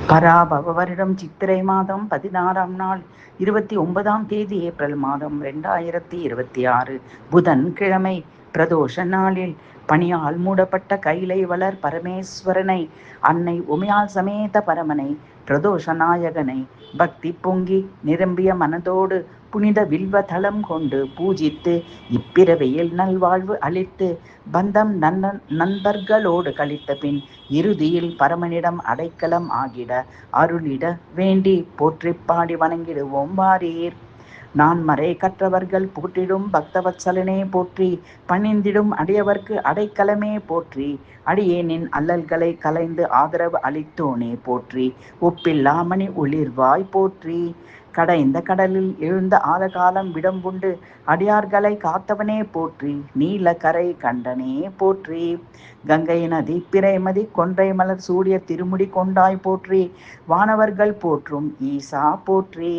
பராபவ வருடம் சித்திரை மாதம் 16ஆம் நாள் 29ஆம் தேதி ஏப்ரல் மாதம் 2026 புதன் கிழமை பிரதோஷ நாளில் பனியால் மூடப்பட்ட கைலை வளர் பரமேஸ்வரனை, அன்னை உமையால் சமேத பரமனை, பிரதோஷ நாயகனை பக்தி பொங்கி நிரம்பிய மனதோடு புனித வில்வ தளம் கொண்டு பூஜித்து இப்பிறவையில் நல்வாழ்வு அளித்து பந்தம் நண்பர்களோடு கழித்த பின் இறுதியில் பரமனிடம் அடைக்கலம் ஆகிட அருளிட வேண்டி போற்றிப் பாடி வணங்கிடுவோம் வாரீர். நான்மறை கற்றவர்கள் போற்றிடும் பக்தவத்சலனே போற்றி, பணிந்திடும் அடியவர்க்கு அடைக்கலமே போற்றி, அடியேனின் அல்லல்களை கலைந்து ஆதரவு அளித்தோனே போற்றி, ஒப்பில்லாமணி ஒளிர்வாய் போற்றி, கடைந்த கடலில் எழுந்த ஆலகாலம் விடம்புண்டு அடியார்களை காத்தவனே போற்றி, நீலக்கரை கண்டனே போற்றி, கங்கை நதி பிறைமதி கொன்றை மலர் சூடிய திருமுடி கொண்டாய் போற்றி, வானவர்கள் போற்றும் ஈசா போற்றி,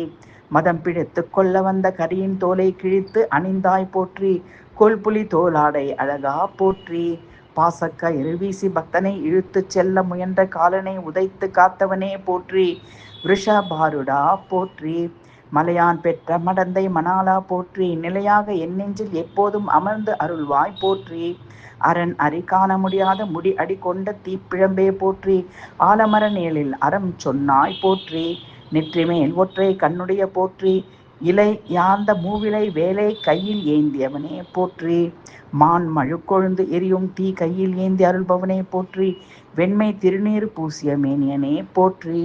மதம் பிடித்து கொள்ள வந்த கரியின் தோலை கிழித்து அணிந்தாய் போற்றி, கொல்புலி தோலாடை அழகா போற்றி, பாசக்கயிறு வீசி பக்தனை இழுத்து செல்ல முயன்ற காலனை உதைத்து காத்தவனே போற்றி, விஷபாருடா போற்றி, மலையான் பெற்ற மடந்தை மணாலா போற்றி, நிலையாக என் நெஞ்சில் எப்போதும் அமர்ந்து அருள்வாய் போற்றி, அரண் அரி காண முடியாத முடி அடி கொண்ட தீப்பிழம்பே போற்றி, ஆலமர நிழலில் அறம் சொன்னாய் போற்றி, நெற்றிமேல் ஒற்றை கண்ணுடைய போற்றி, இலை யார்ந்த மூவிலை வேலை கையில் ஏந்தியவனே போற்றி, மான் மழு கொழுந்து எரியும் தீ கையில் ஏந்தி அருள்பவனே போற்றி, வெண்மை திருநீர் பூசிய மேனியனே போற்றி.